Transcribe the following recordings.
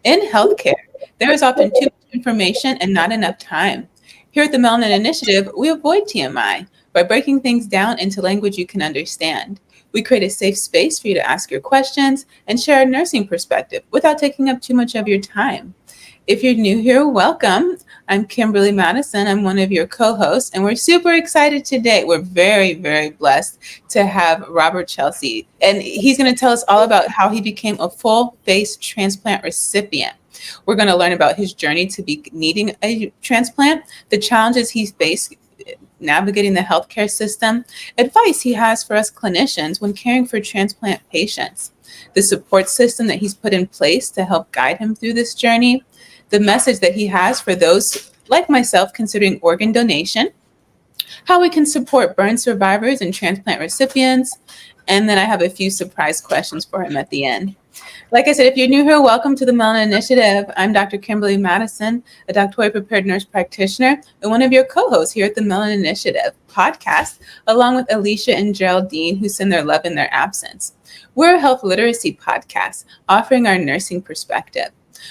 In healthcare, there is often too much information and not enough time. Here at the Melanin Initiative, we avoid TMI by breaking things down into language you can understand. We create a safe space for you to ask your questions and share a nursing perspective without taking up too much of your time. If you're new here, welcome. I'm Kimberly Madison. I'm one of your co-hosts, and we're super excited today. We're very, very blessed to have Robert Chelsea, and he's going to tell us all about how he became a full face transplant recipient. We're going to learn about his journey to be needing a transplant, the challenges he's faced navigating the healthcare system, advice he has for us clinicians when caring for transplant patients, the support system that he's put in place to help guide him through this journey, the message that he has for those like myself considering organ donation, how we can support burn survivors and transplant recipients, and then I have a few surprise questions for him at the end. Like I said, if you're new here, welcome to the Melanin Initiative. I'm Dr. Kimberly Madison, a doctorally prepared nurse practitioner and one of your co-hosts here at the Melanin Initiative podcast, along with Alicia and Geraldine, who send their love in their absence. We're a health literacy podcast offering our nursing perspective.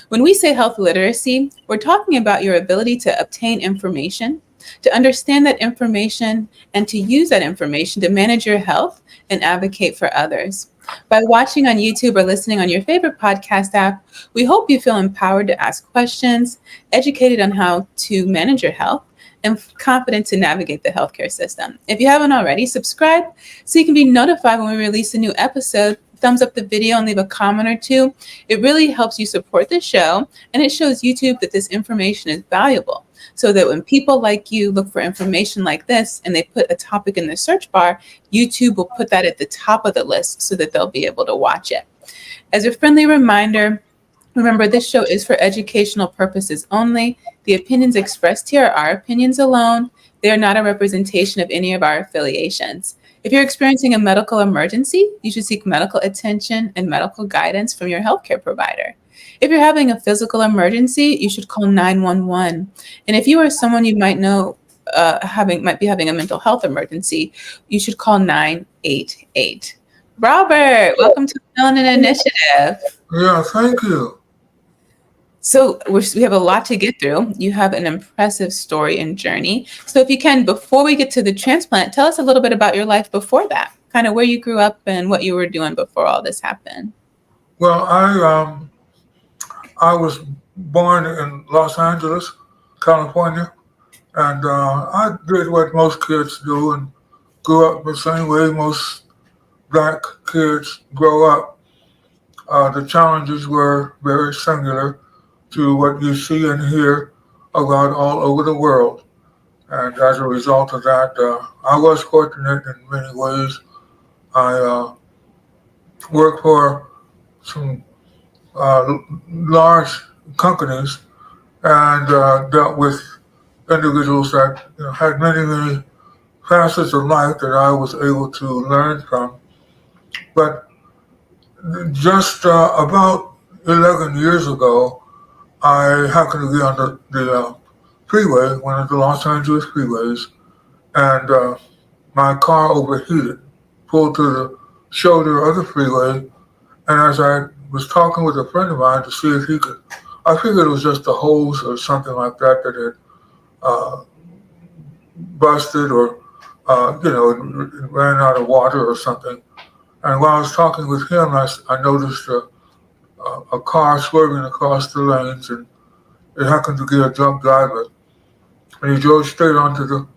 When we say health literacy, we're talking about your ability to obtain information, to understand that information, and to use that information to manage your health and advocate for others. By watching on YouTube or listening on your favorite podcast app, we hope you feel empowered to ask questions, educated on how to manage your health, and confident to navigate the healthcare system. If you haven't already, subscribe so you can be notified when we release a new episode. Thumbs up the video and leave a comment or two. It really helps you support the show, and it shows YouTube that this information is valuable, so that when people like you look for information like this and they put a topic in the search bar, YouTube will put that at the top of the list so that they'll be able to watch it. As a friendly reminder, remember this show is for educational purposes only. The opinions expressed here are our opinions alone. They are not a representation of any of our affiliations. If you're experiencing a medical emergency, you should seek medical attention and medical guidance from your healthcare provider. If you're having a physical emergency, you should call 911. And if you or someone you might know might be having a mental health emergency, you should call 988. Robert, welcome to the Melanin Initiative. Yeah, thank you. So we have a lot to get through. You have an impressive story and journey. So if you can, before we get to the transplant, tell us a little bit about your life before that, kind of where you grew up and what you were doing before all this happened. Well, I was born in Los Angeles, California, and I did what most kids do and grew up the same way most black kids grow up. The challenges were very similar to what you see and hear about all over the world. And as a result of that, I was fortunate in many ways. I worked for some large companies and dealt with individuals that had many facets of life that I was able to learn from. But just about 11 years ago, I happened to be on the freeway, one of the Los Angeles freeways, and my car overheated, pulled to the shoulder of the freeway, and as I was talking with a friend of mine to see if he could, I figured it was just a hose or something like that that had busted or, it ran out of water or something. And while I was talking with him, I noticed a car swerving across the lanes, and it happened to be a drunk driver. And he drove straight onto the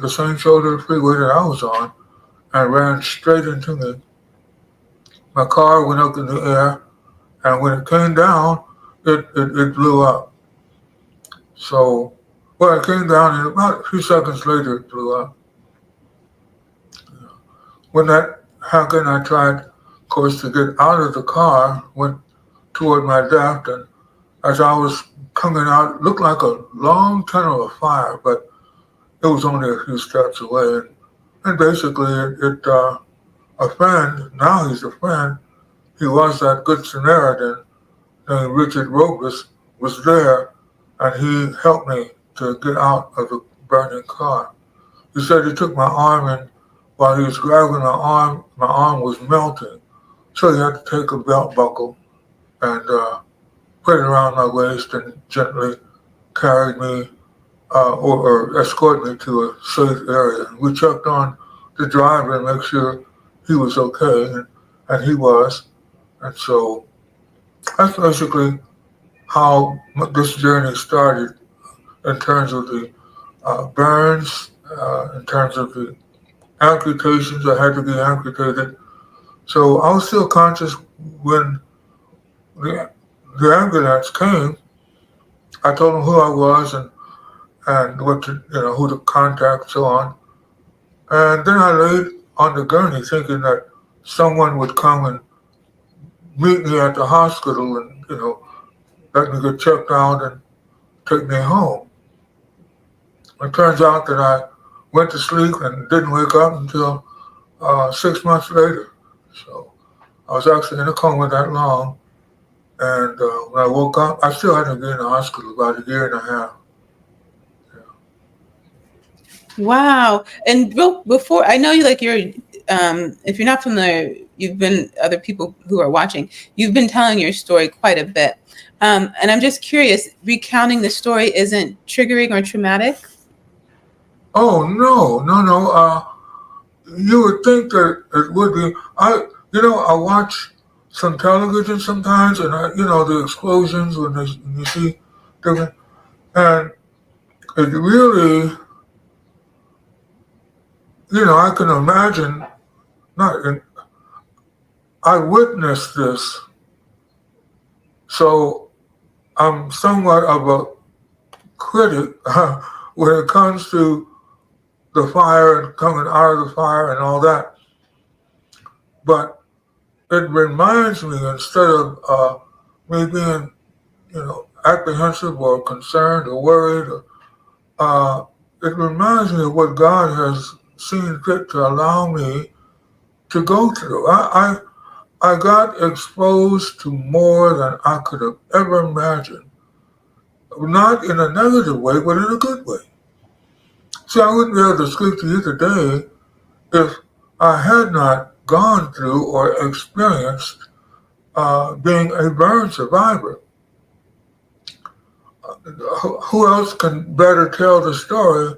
same shoulder of the freeway that I was on, and ran straight into me. My car went up in the air, and when it came down, it blew up. So, well, it came down, and about a few seconds later, it blew up. When that happened, I tried, of course, to get out of the car, went toward my left, and as I was coming out, it looked like a long tunnel of fire, but it was only a few steps away. And basically, a friend, now he's a friend, he was that Good Samaritan named Richard Robles, was there, and he helped me to get out of the burning car. He said he took my arm, and while he was grabbing my arm was melting. So he had to take a belt buckle and put it around my waist and gently carried me or escorted me to a safe area. We checked on the driver and make sure he was okay, and he was. And so that's basically how this journey started in terms of the burns, in terms of the amputations. I had to be amputated. So I was still conscious when the, the ambulance came. I told them who I was and what to, who to contact, so on. And then I laid on the gurney thinking that someone would come and meet me at the hospital and, let me get checked out and take me home. It turns out that I went to sleep and didn't wake up until 6 months later. So I was actually in a coma that long. And when I woke up, I still hadn't been in the hospital about a year and a half. Wow. And before, I know you like you're, if you're not familiar, you've been, other people who are watching, you've been telling your story quite a bit. And I'm just curious, recounting the story isn't triggering or traumatic? Oh, no, no, no. You would think that it would be. I watch some television sometimes, and the explosions when you see different, and it really, I can imagine. Not, I witnessed this, so I'm somewhat of a critic when it comes to the fire and coming out of the fire and all that. But it reminds me, instead of me being apprehensive or concerned or worried. It reminds me of what God has seen fit to allow me to go through. I got exposed to more than I could have ever imagined. Not in a negative way, but in a good way. See, I wouldn't be able to speak to you today if I had not gone through or experienced being a burn survivor. Who else can better tell the story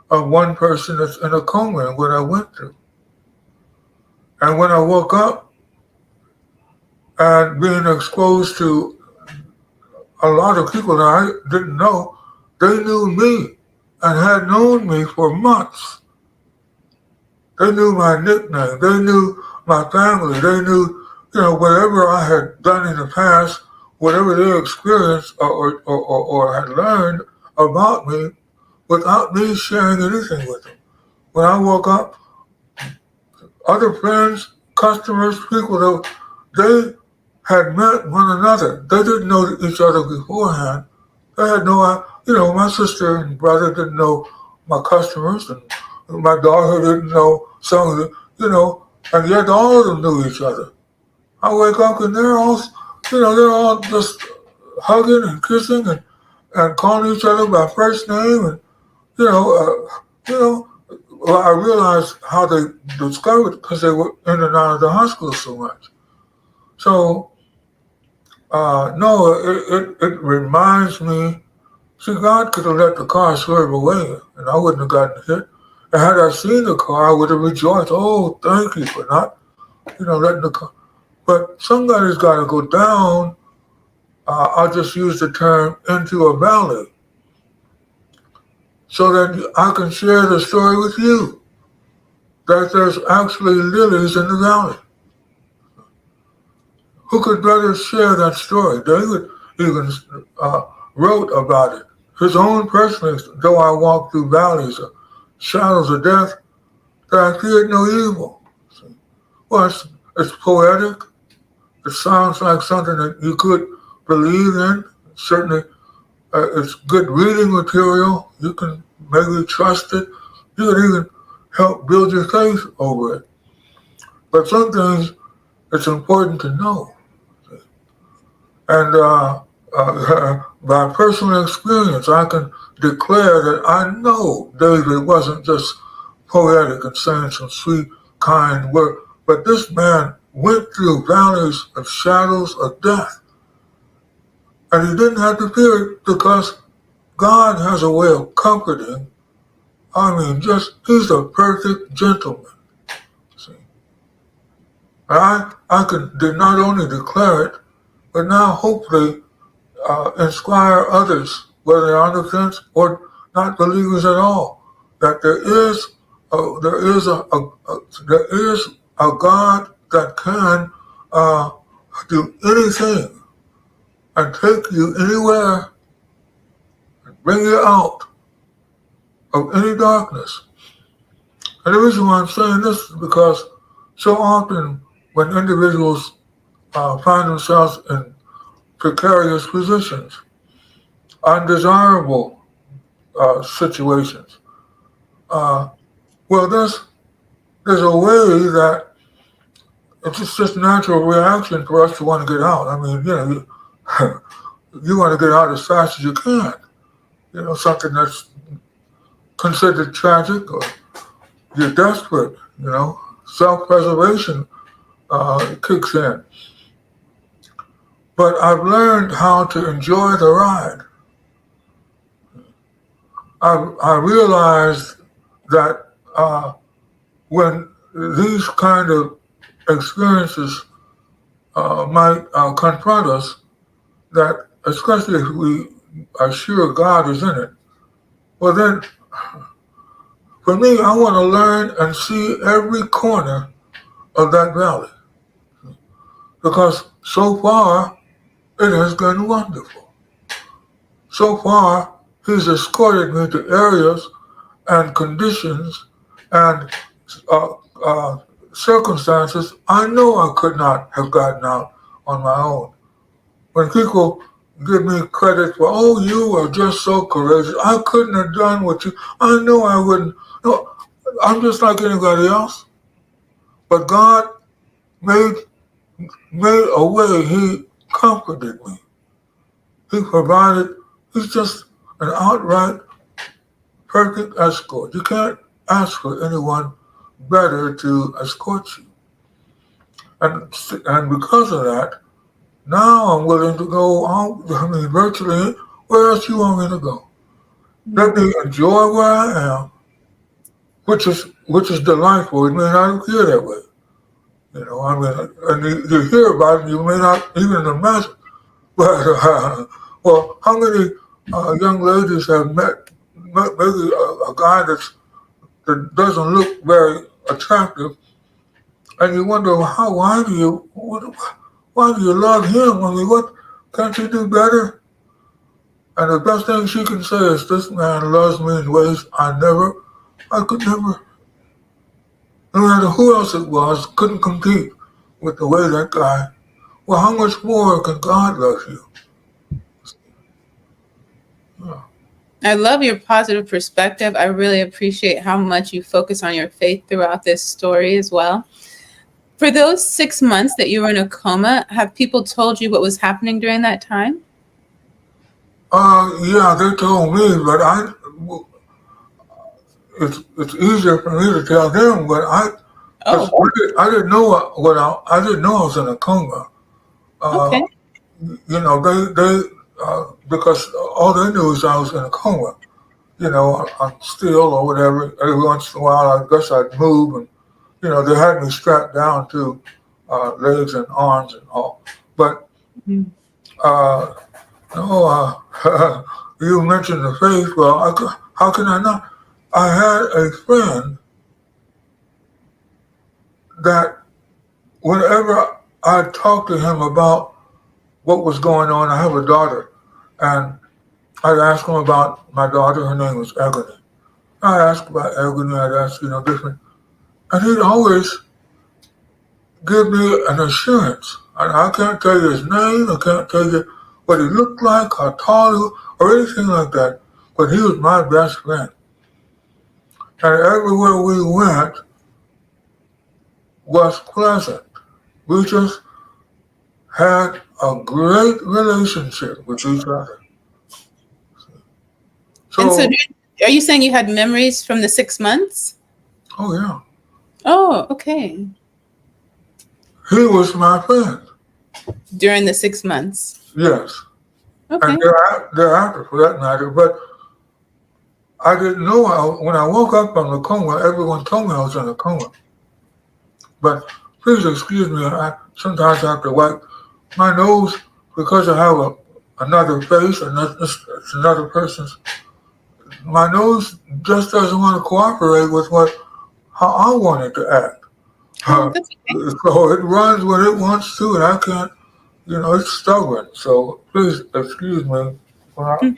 of one person that's in a coma and what I went through? And when I woke up and being exposed to a lot of people that I didn't know, they knew me and had known me for months. They knew my nickname. They knew my family. They knew, whatever I had done in the past, whatever they experienced or had learned about me without me sharing anything with them. When I woke up, other friends, customers, people that they had met one another. They didn't know each other beforehand. They had no, my sister and brother didn't know my customers, and my daughter didn't know some of them, and yet all of them knew each other. I wake up and they're all just hugging and kissing and calling each other by first name, and you know, well, I realized how they discovered because they were in and out of the hospital so much. So, no, it reminds me. See, God could have let the car swerve away, and I wouldn't have gotten hit. And had I seen the car, I would have rejoiced. Oh, thank you for not, letting the car. But somebody's got to go down. I'll just use the term into a valley, so that I can share the story with you. That there's actually lilies in the valley. Who could better share that story? David even wrote about it. His own personal, though I walk through valleys of shadows of death, that I feared no evil. Well, it's poetic. It sounds like something that you could believe in. Certainly, it's good reading material. You can maybe trust it. You can even help build your faith over it. But some things it's important to know. And by personal experience, I can declare that I know David wasn't just poetic and saying some sweet, kind words, but this man went through valleys of shadows of death. And he didn't have to fear it because God has a way of comforting. I mean, he's a perfect gentleman. See? And I did not only declare it, but now hopefully inspire others, whether they're on the fence or not believers at all, that there is a God that can do anything and take you anywhere and bring you out of any darkness. And the reason why I'm saying this is because so often when individuals find themselves in precarious positions, undesirable situations, uh, well, there's a way that it's just natural reaction for us to want to get out. I mean, you want to get out as fast as you can. Something that's considered tragic, or you're desperate. Self-preservation kicks in. But I've learned how to enjoy the ride. I realized that when these kind of experiences might confront us, that especially if we are sure God is in it, well then, for me, I want to learn and see every corner of that valley. Because so far, it has been wonderful. So far, he's escorted me to areas and conditions and uh, uh, circumstances I know I could not have gotten out on my own. When people give me credit for, oh, you are just so courageous, I couldn't have done what you, I know I wouldn't. No, I'm just like anybody else. But God made a way. He comforted me. He provided. He's just an outright perfect escort. You can't ask for anyone better to escort you. And because of that, now I'm willing to go out, virtually, where else you want me to go? Let me enjoy where I am, which is delightful. It may not appear that way. And you hear about it, you may not even imagine. But, well, how many young ladies have met maybe a guy that doesn't look very attractive, and you wonder, why do you love him? I mean, what, can't you do better? And the best thing she can say is, this man loves me in ways I could never, no matter who else it was, couldn't compete with the way that guy. Well, how much more can God love you? Yeah. I love your positive perspective. I really appreciate how much you focus on your faith throughout this story as well. For those 6 months that you were in a coma, have people told you what was happening during that time? Yeah, they told me, but it's easier for me to tell them, but Oh, I didn't know I didn't know I was in a coma. Uh, okay. they because all they knew is I was in a coma. I'm still or whatever. Every once in a while, I guess I'd move, and they had me strapped down to legs and arms and all. But Mhm. no, you mentioned the faith. Well, how can I not? I had a friend that whenever I talked to him about what was going on, I have a daughter, and I'd ask him about my daughter. Her name was Ebony. I asked about Ebony. I'd ask, different, and he'd always give me an assurance. And I can't tell you his name. I can't tell you what he looked like, how tall he was, or anything like that. But he was my best friend. And everywhere we went was pleasant. We just had a great relationship with each other. And so, So, are you saying you had memories from the 6 months? oh yeah, Oh, okay. he was my friend. During the 6 months. Yes. and Okay. thereafter, for that matter. But I didn't know when I woke up from the coma. Everyone told me I was in a coma. But please excuse me. I sometimes have to wipe my nose because I have another face, and it's another person's. My nose just doesn't want to cooperate with how I want it to act. Oh, Uh, that's okay. so it runs when it wants to, and I can't. It's stubborn. So please excuse me. For Hmm.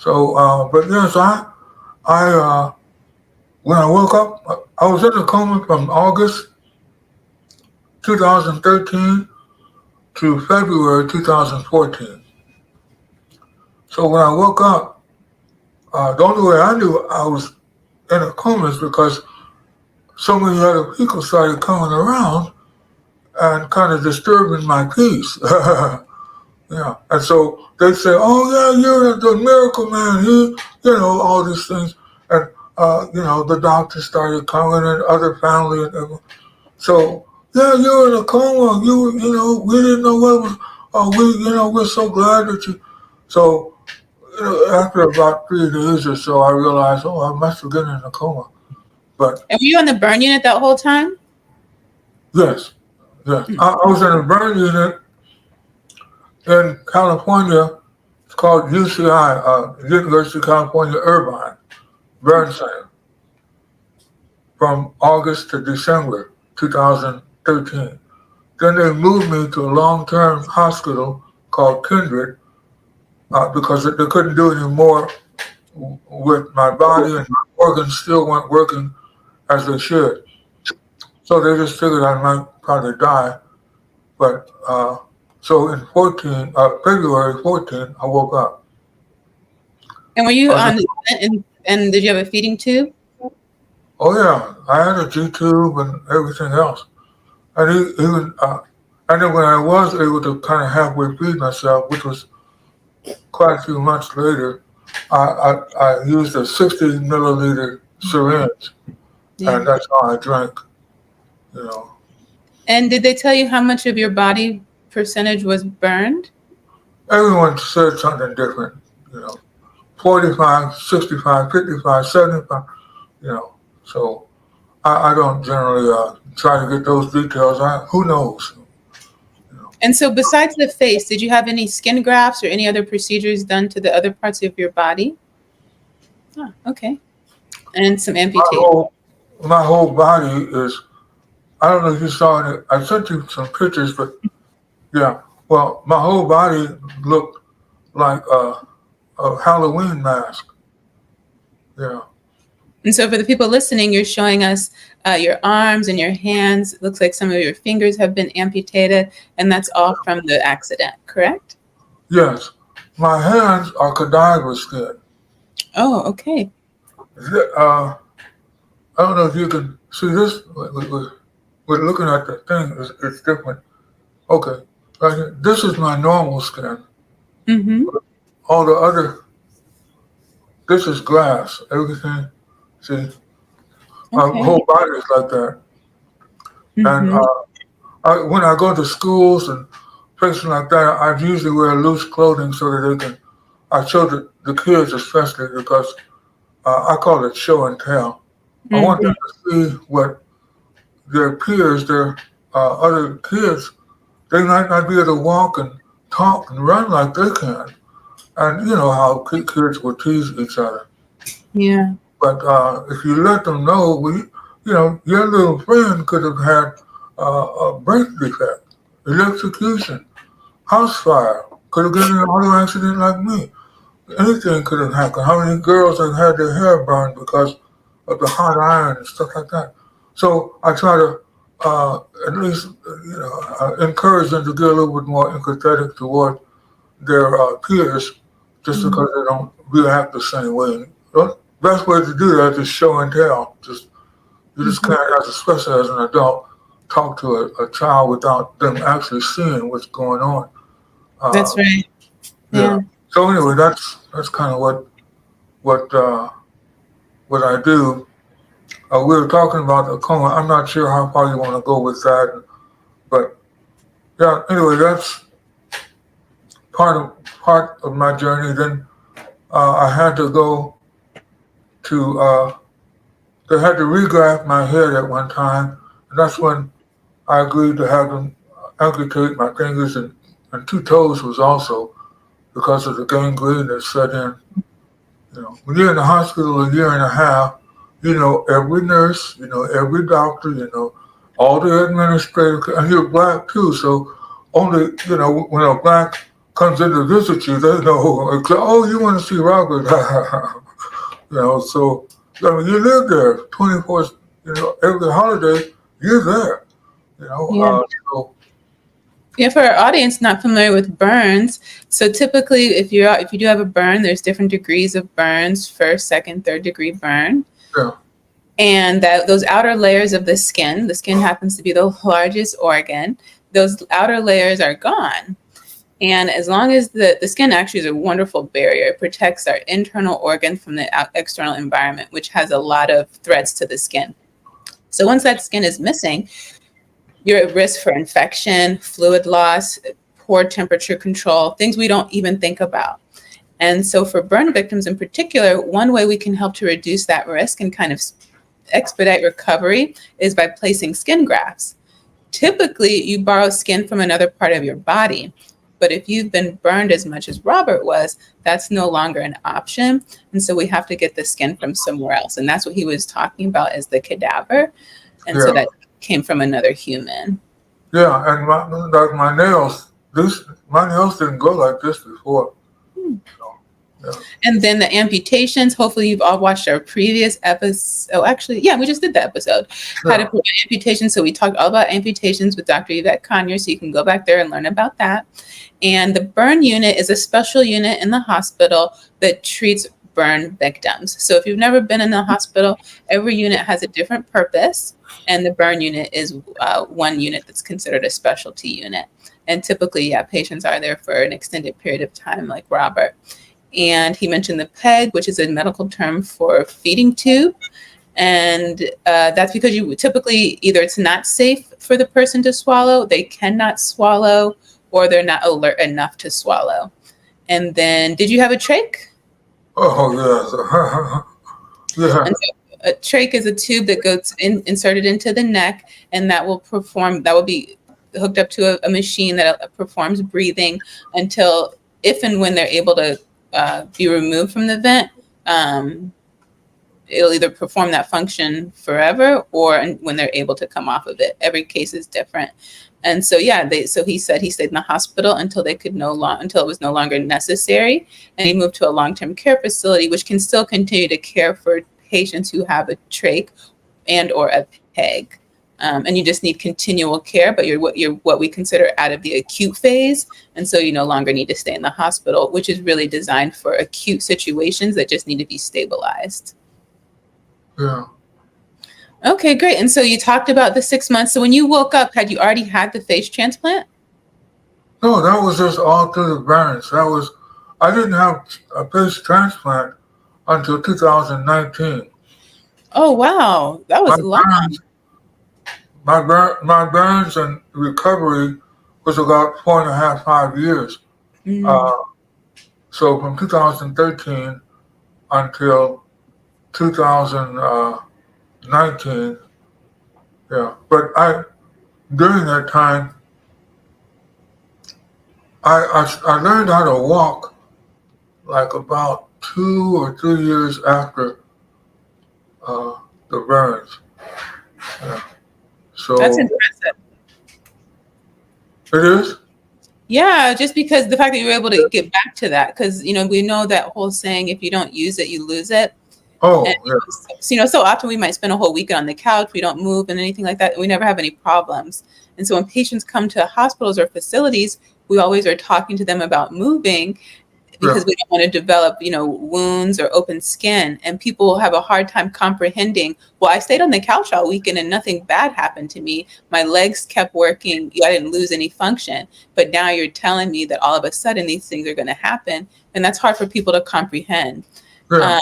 uh, but yes, I when I woke up, I was in a coma from August 2013 to February 2014. So when I woke up, the only way I knew I was in a coma is because so many other people started coming around and kind of disturbing my peace. Yeah, and so they say, "Oh yeah, you're the miracle man." All these things, and the doctors started coming and other family and everyone. So yeah, you were in a coma. We didn't know what was. We're so glad that you. So after about 3 days or so, I realized, oh, I must have been in a coma. But And were you on the burn unit that whole time? yes, yes, Mm. I was in a burn unit in California. It's called UCI, University of California Irvine Burn Center, from August to December 2013. Then they moved me to a long-term hospital called Kindred because they couldn't do any more with my body, and my organs still weren't working as they should. So they just figured I might probably die. But so in February 14, I woke up. And were you I was on the and did you have a feeding tube? Oh yeah, I had a G tube and everything else, and even and then when I was able to kind of halfway feed myself, which was quite a few months later, I used a 60 milliliter syringe, Yeah. and that's how I drank. You know, And did they tell you how much of your body percentage was burned? everyone said something different. You know, 45, 65, 55, 75. You know, so I don't generally try to get those details. Who knows? You know. And so besides the face, did you have any skin grafts or any other procedures done to the other parts of your body? Oh, okay. And some My amputation. whole my whole body is. I don't know if you saw it. I sent you some pictures, but yeah. Well, my whole body looked like a Halloween mask. Yeah. And so for the people listening, you're showing us your arms and your hands. It looks like some of your fingers have been amputated, and that's all from the accident, correct? Yes. My hands are cadaver skin. Oh, okay. I don't know if you can see this. We're looking at the thing. It's different. Okay. Right here. This is my normal skin. Mm-hmm. All the other. This is glass. Everything. See, my Okay. whole body is like that. And Mm-hmm. when I go to schools and places like that, I usually wear loose clothing so that they can. I show the kids especially because I call it show and tell. I want them Mm-hmm. to see what their peers, their other kids, they might not be able to walk and talk and run like they can. And you know how kids will tease each other. Yeah. But if you let them know, your little friend could have had a birth defect, electrocution, house fire, could have gotten in an auto accident like me. Anything could have happened. How many girls have had their hair burned because of the hot iron and stuff like that? So I try to at least encourage them to get a little bit more empathetic toward their peers, just Mm-hmm. because they don't react the same way. The best way to do that is show and tell. You just Mm-hmm. can't, especially as an adult, talk to a child without them actually seeing what's going on. That's Uh, right. yeah. Yeah. So anyway, that's kind of what what I do. We were talking about the coma. I'm not sure how far you want to go with that, but yeah. Anyway, part of my journey. Then I had to go to they had to regraft my head at one time, and that's when I agreed to have them amputate my fingers and two toes was also because of the gangrene that set in. You know, when you're in the hospital a year and a half, you know every nurse, you know every doctor, you know all the administrators, and you're black too. So only when a black comes in to visit you, they know. Oh, you want to see Robert? So I mean, you live there 24. Every holiday you're there. You know, Yeah. so Yeah, for our audience not familiar with burns, so typically if you do have a burn, there's different degrees of burns, first, second, third degree burn. yeah, And that those outer layers of the skin happens to be the largest organ, those outer layers are gone. And as long as the skin actually is a wonderful barrier, it protects our internal organ from the external environment, which has a lot of threats to the skin. So once that skin is missing, you're at risk for infection, fluid loss, poor temperature control, things we don't even think about. And so for burn victims in particular, one way we can help to reduce that risk and kind of expedite recovery is by placing skin grafts. Typically, you borrow skin from another part of your body. But if you've been burned as much as Robert was, that's no longer an option. And so we have to get the skin from somewhere else. And that's what he was talking about as the cadaver. And so yeah, that came from another human. yeah. And like my nails, my nails didn't go like this before. So, yeah, And then the amputations, hopefully you've all watched our previous episode. Oh, actually, yeah, we just did the episode, how to yeah, prevent amputations. So we talked all about amputations with Dr. Yvette Conyer, so you can go back there and learn about that. And the burn unit is a special unit in the hospital that treats burn victims. So if you've never been in the hospital, every unit has a different purpose. And the burn unit is one unit that's considered a specialty unit. And typically, yeah, patients are there for an extended period of time, like Robert. And he mentioned the PEG, which is a medical term for feeding tube. And that's because you typically either it's not safe for the person to swallow, they cannot swallow, or they're not alert enough to swallow. And then, did you have a trach? oh yes, yeah, And so a trach is a tube that goes inserted into the neck, and that will be hooked up to a machine that performs breathing until, if and when they're able to be removed from the vent, it'll either perform that function forever or when they're able to come off of it. Every case is different. And so, yeah, he said he stayed in the hospital until until it was no longer necessary. And he moved to a long-term care facility, which can still continue to care for patients who have a trach and or a PEG. And you just need continual care, but you're what we consider out of the acute phase. And so you no longer need to stay in the hospital, which is really designed for acute situations that just need to be stabilized. yeah. Okay, great. And so you talked about the 6 months. So when you woke up, had you already had the face transplant? No, that was just all through the burns. I didn't have a face transplant until 2019. Oh, wow. That My was long. burns, my burns and recovery was about 4.5, 5 years. Mm. Uh, so from 2013 until 2019, yeah. But during that time, I learned how to walk like about 2 or 3 years after the burns. Yeah. That's So impressive. it is. Yeah, just because the fact that you were able to get back to that, because, we know that whole saying, if you don't use it, you lose it. And, Oh, yeah, so often we might spend a whole weekend on the couch, we don't move and anything like that. We never have any problems. And so when patients come to hospitals or facilities, we always are talking to them about moving yeah, because we don't want to develop, wounds or open skin. And people have a hard time comprehending, well, I stayed on the couch all weekend and nothing bad happened to me. My legs kept working. I didn't lose any function. But now you're telling me that all of a sudden these things are going to happen. And that's hard for people to comprehend. yeah,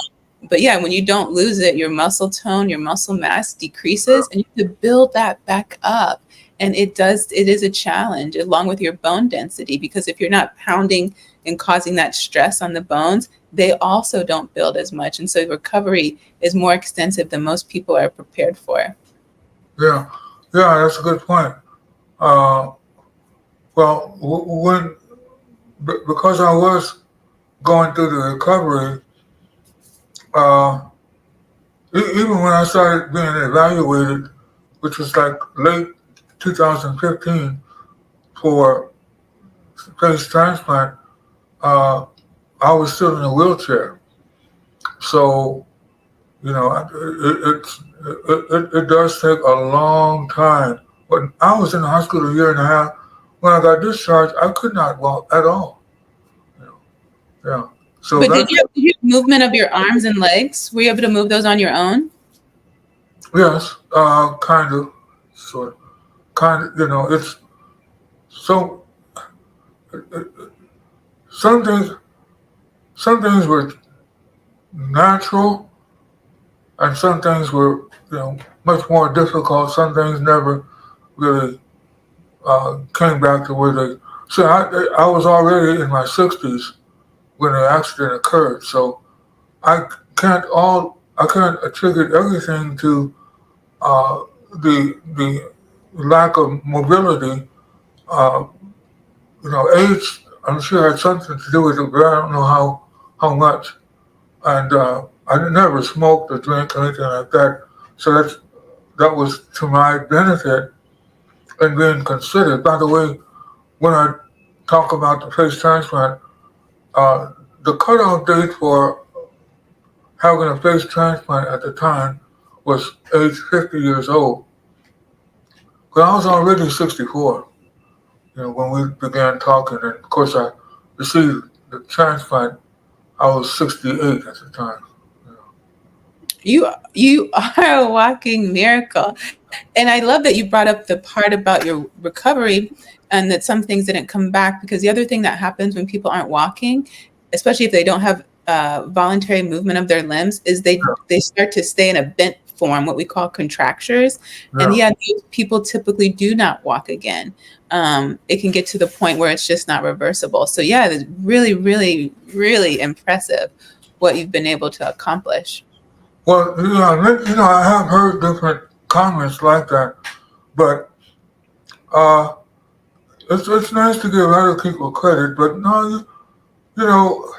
But yeah, when you don't lose it, your muscle tone, your muscle mass decreases, and you have to build that back up. And it is a challenge along with your bone density, because if you're not pounding and causing that stress on the bones, they also don't build as much. And so recovery is more extensive than most people are prepared for. Yeah, yeah, that's a good point. Uh, well, because I was going through the recovery, uh, even when I started being evaluated, which was like late 2015 for face transplant, uh, I was still in a wheelchair. So, you know, it does take a long time. When I was in the hospital a year and a half, when I got discharged, I could not walk at all. You know, yeah. So But that, did you have movement of your arms and legs? Were you able to move those on your own? yes, kind of, sort of, kind of, it's so, some things, some things were natural and some things were, much more difficult. Some things never really came back to where they. So I was already in my 60s when the accident occurred. So I I can't attribute everything to the lack of mobility. Uh, age, I'm sure had something to do with it, but I don't know how much. And I never smoked or drank or anything like that. So that was to my benefit and being considered. By the way, when I talk about the face transplant, the cutoff date for having a face transplant at the time was age 50 years old. But I was already 64, when we began talking. And of course, I received the transplant. I was 68 at the time. You are a walking miracle. And I love that you brought up the part about your recovery and that some things didn't come back, because the other thing that happens when people aren't walking, especially if they don't have voluntary movement of their limbs, is they start to stay in a bent form, what we call contractures. And Yeah. yeah, these people typically do not walk again. It can get to the point where it's just not reversible. So yeah, it's really, really, really impressive what you've been able to accomplish. Well, I have heard different comments like that, but uh, it's nice to give other people credit. But no, you know,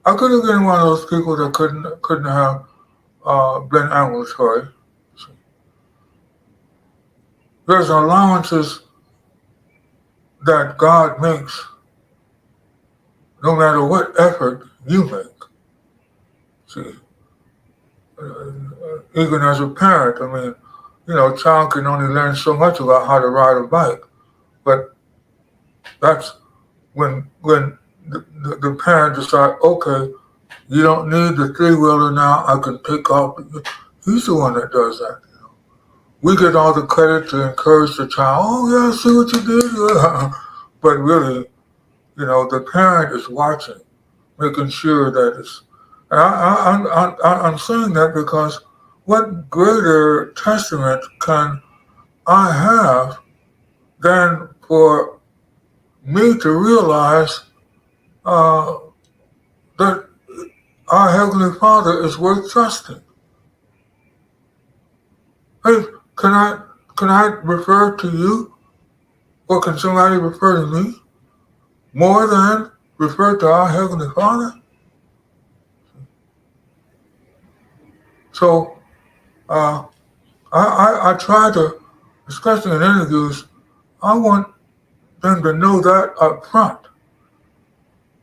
I could have been one of those people that couldn't have been ambulatory. There's allowances that God makes, no matter what effort you make. See, even as a parent, I mean, a child can only learn so much about how to ride a bike, but that's when the parent decide, okay, you don't need the three wheeler now. I can take off. He's the one that does that. We get all the credit to encourage the child. Oh yeah, see what you did. But really, the parent is watching, making sure that it's. And I'm saying that because what greater testament can I have than for me to realize uh, that our Heavenly Father is worth trusting. Hey, can I can I refer to you, or can somebody refer to me more than refer to our Heavenly Father? So uh, I try to, especially in interviews, I want them to know that up front,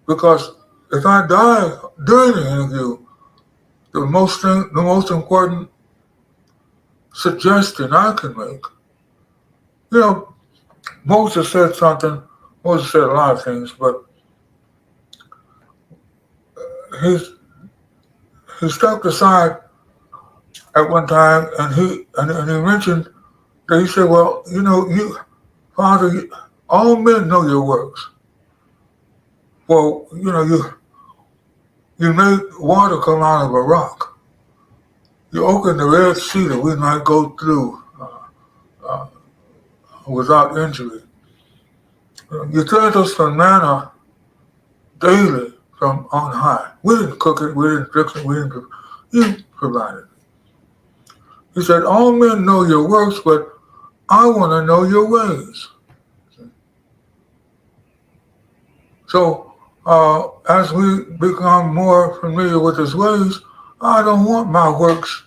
because if I die during the interview, the most important suggestion I can make, you know, Moses said something. Moses said a lot of things, but he's he stepped aside at one time, and he mentioned that he said, "Well, you Father, all men know your works. Well, you made water come out of a rock. You opened the Red Sea that we might go through without injury. You gave us the manna daily from on high. We didn't cook it, we didn't fix it, you provided. He said, all men know your works, but I want to know your ways. So as we become more familiar with his ways, I don't want my works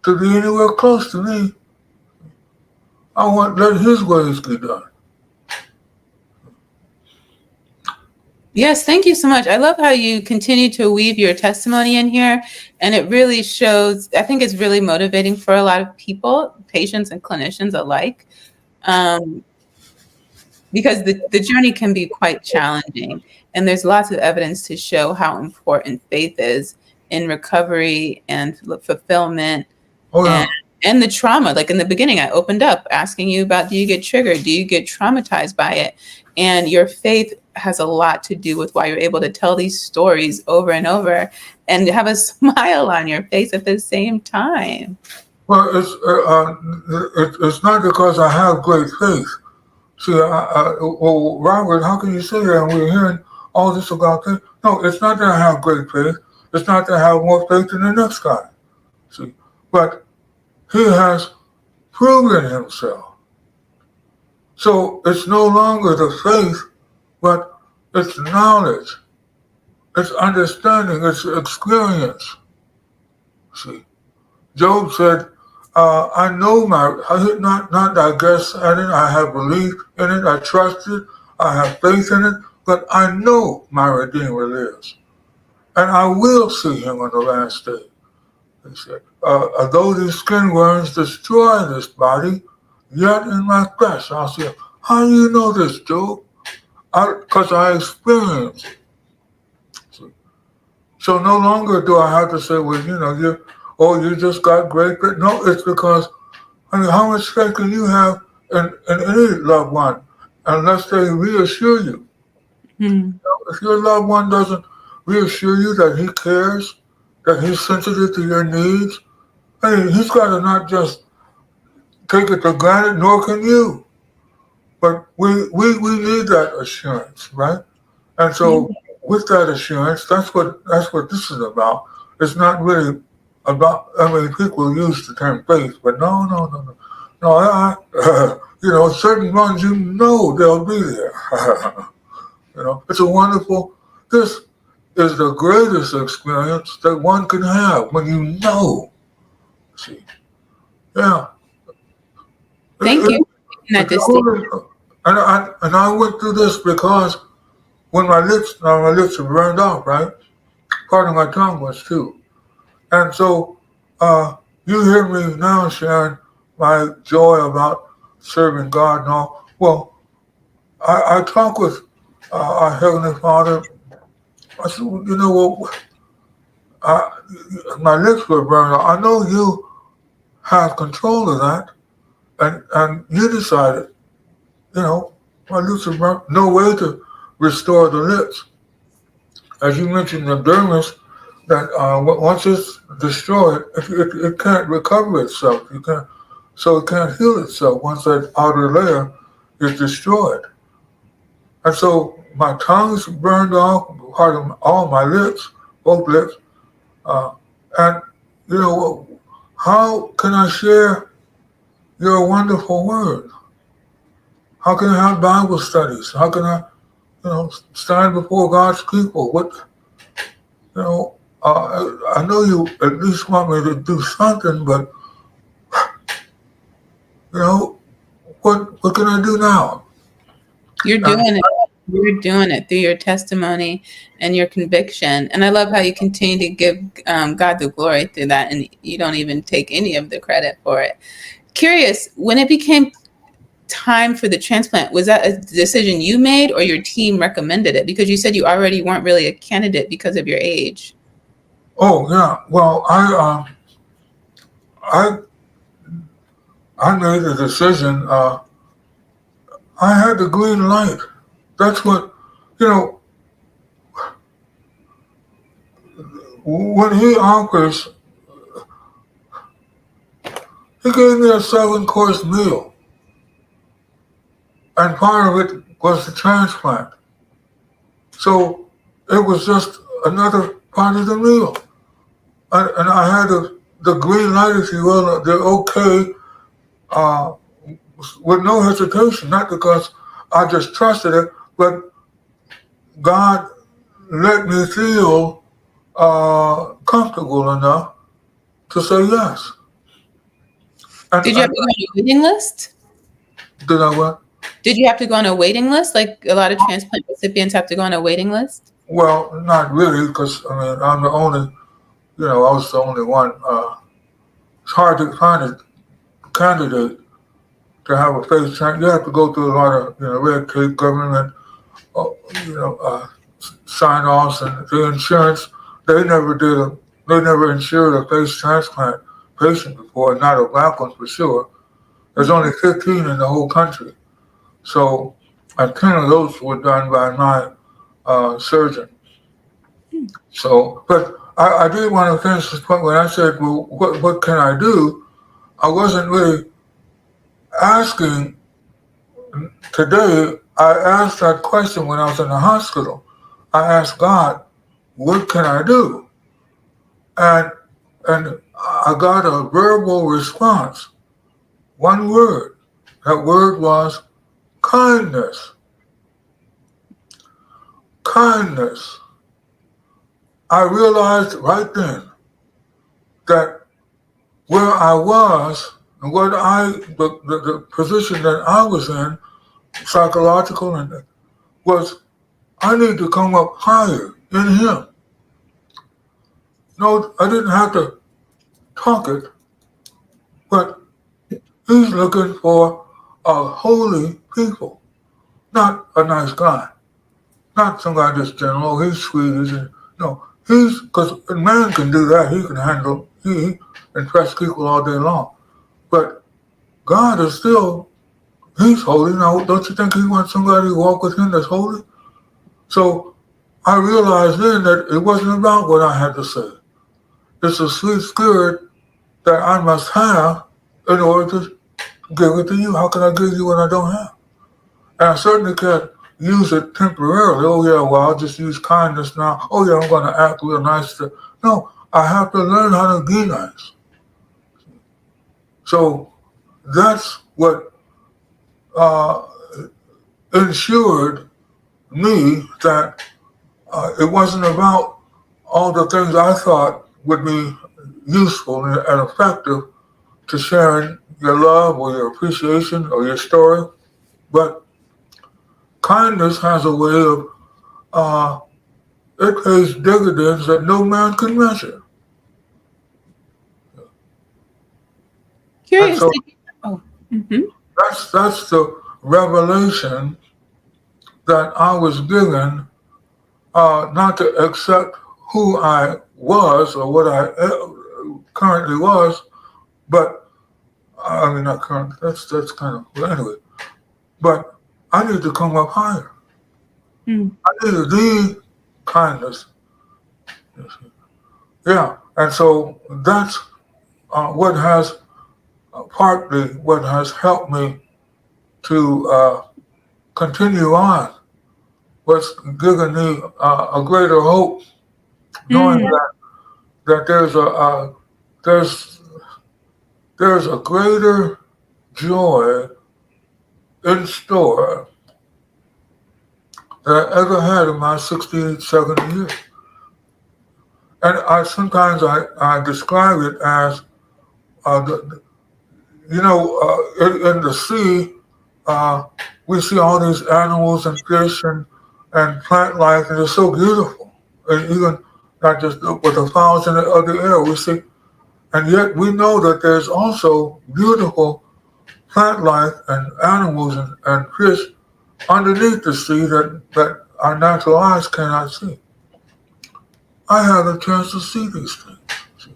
to be anywhere close to me. I want let his ways be done. Yes, thank you so much. I love how you continue to weave your testimony in here. And it really shows, I think it's really motivating for a lot of people, patients and clinicians alike, um, because the journey can be quite challenging. And there's lots of evidence to show how important faith is in recovery and fulfillment Oh and yeah. and the trauma. Like in the beginning, I opened up asking you about, do you get triggered? Do you get traumatized by it? And your faith has a lot to do with why you're able to tell these stories over and over and have a smile on your face at the same time. Well, it's not because I have great faith. See, well, Robert, how can you say that? And we're hearing all this about faith. No, it's not that I have great faith. It's not that I have more faith than the next guy. See, but he has proven himself. So it's no longer the faith, but it's knowledge, it's understanding, it's experience. See, Job said, I know not I guess at it, I have belief in it, I trust it, I have faith in it, but I know my Redeemer lives. And I will see him on the last day. He said, though these skin worms destroy this body, yet in my flesh I'll see him. How do you know this, Job? Because I experienced it. So no longer do I have to say, well, you just got great faith. No, it's because, how much faith can you have in any loved one unless they reassure you? Hmm. If your loved one doesn't reassure you that he cares, that he's sensitive to your needs, he's got to not just take it for granted, nor can you. But we need that assurance, right? And Yeah. so with that assurance, that's what this is about. It's not really about. I mean, people use the term faith, but no. Certain ones they'll be there. It's a wonderful. This is the greatest experience that one can have when you know. See, yeah. Thank It, you for making that it's distinction. only, and I went through this because when my lips were burned off, right? Part of my tongue was too. And so you hear me now sharing my joy about serving God and all. Well, I talk with our Heavenly Father. I said, well, what? I, my lips were burned off. I know you have control of that. And you decided, you know, my lips were burned. No way to restore the lips. As you mentioned, the dermis, that once it's destroyed, it can't recover itself. So it can't heal itself once that outer layer is destroyed. And so my tongue's burned off, part of all my lips, both lips, uh, and how can I share your wonderful word? How can I have Bible studies? How can I, stand before God's people? You know, I know you at least want me to do something, but you know, what can I do now? You're And doing it. You're doing it through your testimony and your conviction. And I love how you continue to give God the glory through that, and you don't even take any of the credit for it. Curious, when it became time for the transplant, was that a decision you made or your team recommended it? Because you said you already weren't really a candidate because of your age. oh yeah, well I I made a decision. I had the green light. That's what you know. When he offers, he gave me a 7-course meal. and part of it was the transplant. So it was just another part of the meal. And I had the green light, if you will, the okay, uh, with no hesitation, not because I just trusted it, but God let me feel comfortable enough to say yes. Did you have And to go on a waiting list? did I what? Did you have to go on a waiting list? Like a lot of transplant recipients have to go on a waiting list? Well, not really, because I mean, I'm the only, I was the only one. It's hard to find a candidate to have a face transplant. You have to go through a lot of, red tape, government, uh, you know, uh, sign offs, and the insurance. They never did a, they never insured a face transplant patient before, not a black one for sure. There's only 15 in the whole country. So, and 10 of those were done by my surgeon. So, but I did want to finish this point when I said, well, what can I do? I wasn't really asking today. I asked that question when I was in the hospital. I asked God, what can I do? And and I got a verbal response. One word. That word was kindness. Kindness. I realized right then that where I was and the position that I was in, psychological, and was I need to come up higher in Him. No, I didn't have to talk it, but He's looking for a holy people, not a nice guy, not some guy that's general. He's sweet, no. He's because a man can do that. He can handle he impress people all day long, but God is still He's holy. Now, don't you think He wants somebody to walk with Him that's holy? So I realized then that it wasn't about what I had to say. It's a sweet spirit that I must have in order to give it to you. How can I give you what I don't have? And I certainly can't use it temporarily. Oh yeah, well I'll just use kindness now. Oh yeah, I'm going to act real nice. No, I have to learn how to be nice. So that's what uh, ensured me that it wasn't about all the things I thought would be useful and effective to sharing your love or your appreciation or your story, but kindness has a way of it pays dividends that no man can measure. And Curious. so Oh, mm-hmm. that's the revelation that I was given, not to accept who I was or what I currently was, but I mean not current. That's kind of well, anyway. But I need to come up higher. Mm. I need to need kindness. Yeah, and so that's what has partly what has helped me to continue on. What's given me a greater hope, knowing Mm. that there's there's a greater joy in store that I ever had in my 67 years. And I describe it as the, in the sea, uh, we see all these animals and fish and plant life, and it's so beautiful. And even not just with the fowls in the air, we see, and yet we know that there's also beautiful plant life and animals and fish underneath the sea that our natural eyes cannot see. I had a chance to see these things.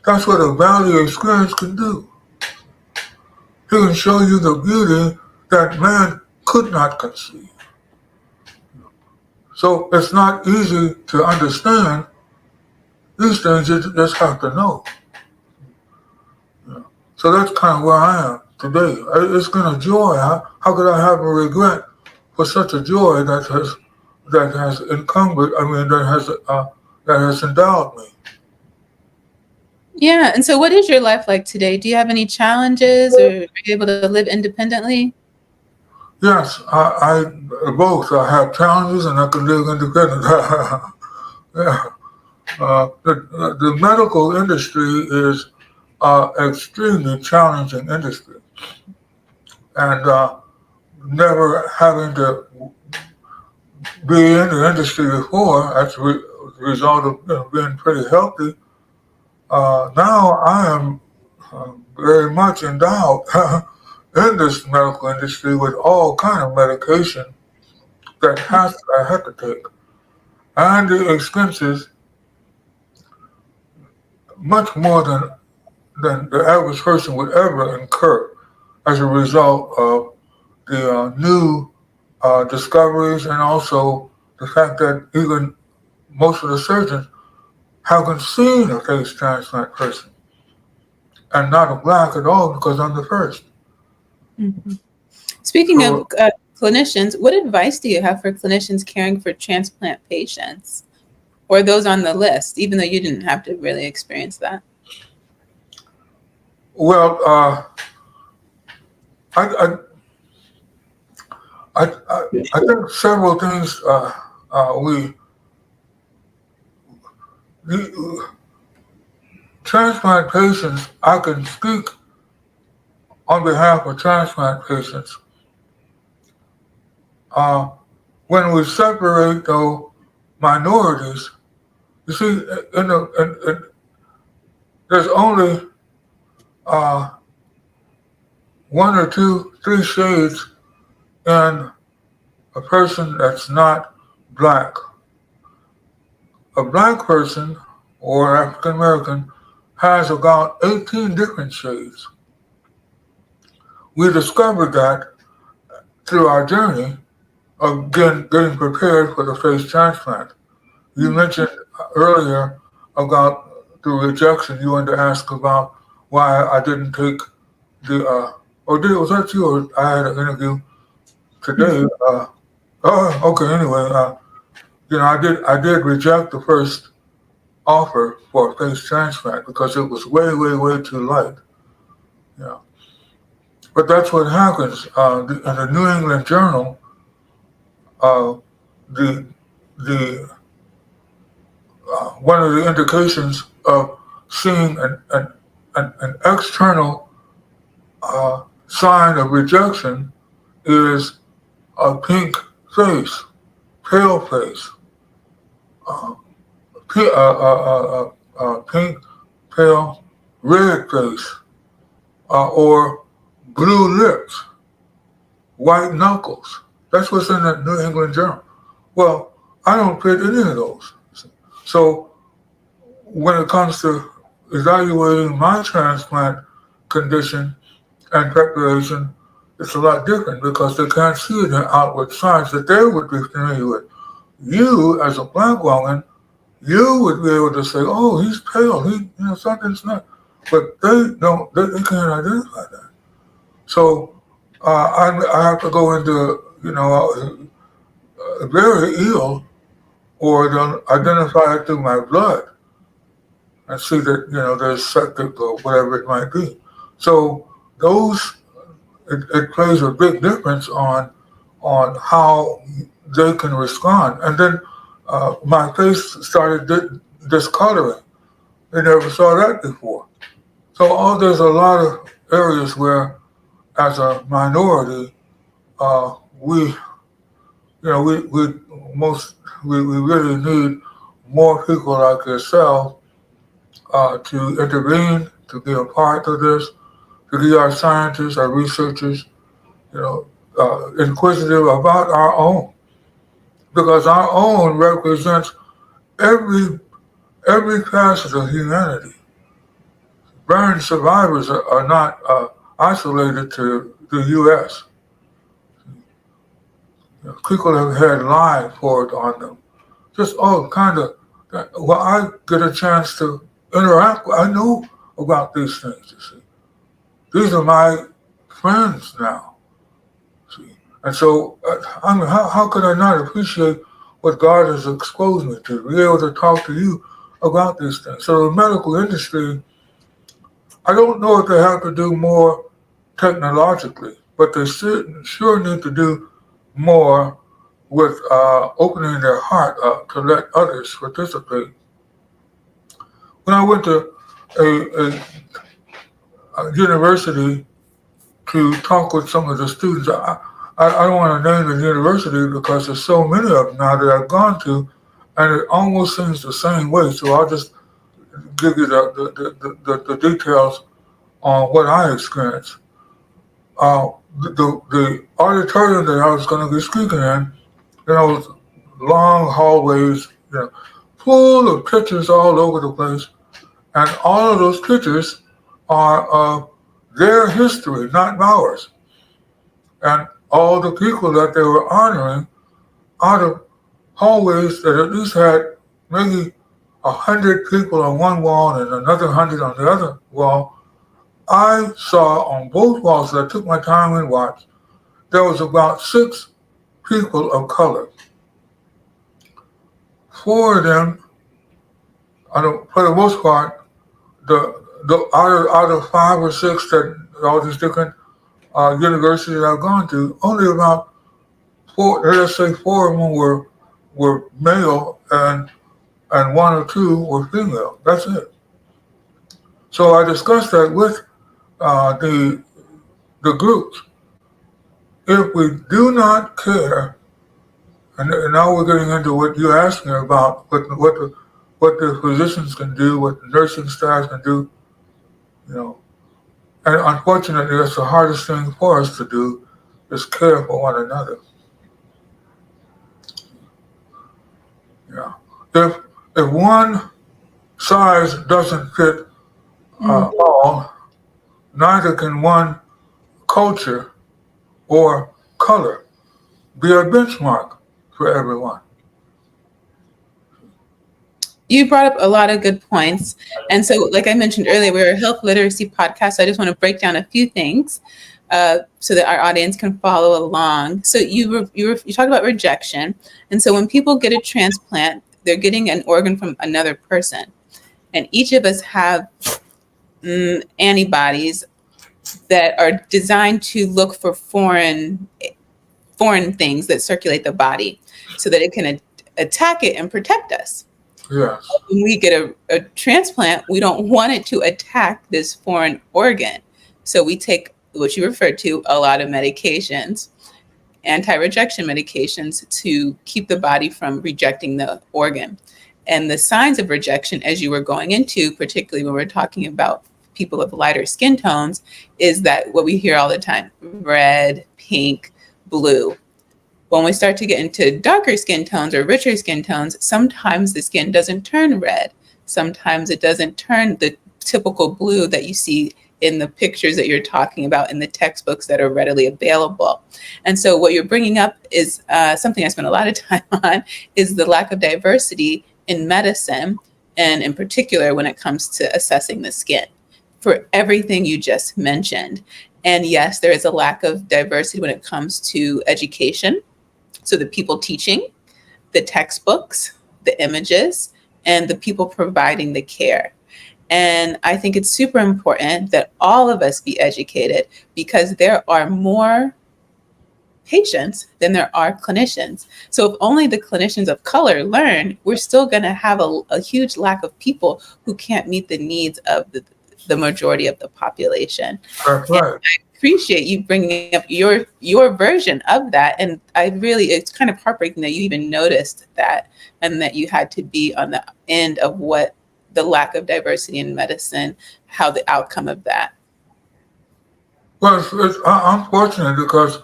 That's what a valley experience can do. It can show you the beauty that man could not conceive. So it's not easy to understand these things. You just have to know. So that's kind of where I am. today. It's been a joy. How could I have a regret for such a joy that has encumbered? I mean, that has endowed me. Yeah. And so, what is your life like today? Do you have any challenges, or are you able to live independently? Yes, I both. I have challenges, and I can live independent. Yeah. The medical industry is extremely challenging industry, and never having to be in the industry before as a result of being pretty healthy. Now I am very much endowed in this medical industry with all kind of medication that I had to take, and the expenses much more than the average person would ever incur as a result of the new discoveries, and also the fact that even most of the surgeons haven't seen a face transplant person and not a black at all because I'm the first. Mhm. Speaking of So, clinicians, what advice do you have for clinicians caring for transplant patients or those on the list, even though you didn't have to really experience that? well, I, I think several things the transplant patients, I can speak on behalf of transplant patients. Uh, when we separate, though, minorities, you see, there's only uh, one or two, three shades in a person that's not black. A black person or African American has about 18 different shades. We discovered that through our journey of getting prepared for the face transplant. You mentioned earlier about the rejection. You wanted to ask about why I didn't take was that you, or I had an interview today? Okay, anyway, I did reject the first offer for a face transplant because it was way, way, way too light. Yeah. But that's what happens. In the New England Journal, uh, the the one of the indications of seeing an external sign of rejection is a pink face, pale face, uh, pink, pale, red face, or blue lips, white knuckles. That's what's in the New England Journal. Well, I don't fit any of those. So when it comes to evaluating my transplant condition and preparation, it's a lot different because they can't see the outward signs that they would be familiar with. You, as a black woman, you would be able to say, "Oh, he's pale. Something's not." But they don't. They can't identify that. So I have to go into very ill, or they'll identify it through my blood and see that there's septic or whatever it might be. So those it plays a big difference on how they can respond. And then my face started discoloring. They never saw that before. So there's a lot of areas where, as a minority, we we really need more people like yourself to intervene, to be a part of this, to be our scientists, our researchers, inquisitive about our own, because our own represents every every facet of humanity. Burn survivors are not isolated to the U.S. People have had lives poured on them. Just all kind of. Well, I get a chance to interact. I know about these things. You see, these are my friends now. See? And so, I mean, how could I not appreciate what God has exposed me to, be able to talk to you about these things? So the medical industry, I don't know if they have to do more technologically, but they sure need to do more with opening their heart up to let others participate. When I went to a university to talk with some of the students, I don't want to name the university because there's so many of them now that I've gone to, and it almost seems the same way. So I'll just give you the details on what I experienced. The auditorium that I was going to be speaking in, long hallways, full of pictures all over the place, and all of those pictures are of their history, not ours. And all the people that they were honoring out of hallways that at least had maybe 100 people on one wall and another 100 on the other wall. I saw on both walls that I took my time and watched, there was about 6 people of color. 4 of them, for the most part, out of 5 or 6 that all these different universities I've gone to, only about 4, let's say 4 of them were male, and 1 or 2 were female. That's it. So I discussed that with the groups. If we do not care, and now we're getting into what you asked me about, what the physicians can do, what the nursing staff can do, you know. And unfortunately, that's the hardest thing for us to do, is care for one another. Yeah. If one size doesn't fit all, neither can one culture or color be a benchmark for everyone. You brought up a lot of good points. And so, like I mentioned earlier, we're a health literacy podcast. So I just want to break down a few things so that our audience can follow along. So you talked about rejection. And so when people get a transplant, they're getting an organ from another person. And each of us have antibodies that are designed to look for foreign things that circulate the body so that it can attack it and protect us. Yes. When we get a transplant, we don't want it to attack this foreign organ. So we take what you referred to, a lot of medications, anti-rejection medications, to keep the body from rejecting the organ. And the signs of rejection, as you were going into, particularly when we're talking about people of lighter skin tones, is that what we hear all the time: red, pink, blue. When we start to get into darker skin tones or richer skin tones, sometimes the skin doesn't turn red. Sometimes it doesn't turn the typical blue that you see in the pictures that you're talking about in the textbooks that are readily available. And so what you're bringing up is something I spent a lot of time on, is the lack of diversity in medicine, and in particular when it comes to assessing the skin, for everything you just mentioned. And yes, there is a lack of diversity when it comes to education. So the people teaching, the textbooks, the images, and the people providing the care. And I think it's super important that all of us be educated, because there are more patients than there are clinicians. So if only the clinicians of color learn, we're still going to have a huge lack of people who can't meet the needs of the majority of the population. That's right. And I appreciate you bringing up your version of that. And it's kind of heartbreaking that you even noticed that, and that you had to be on the end of what the lack of diversity in medicine, how the outcome of that. Well, I'm fortunate because,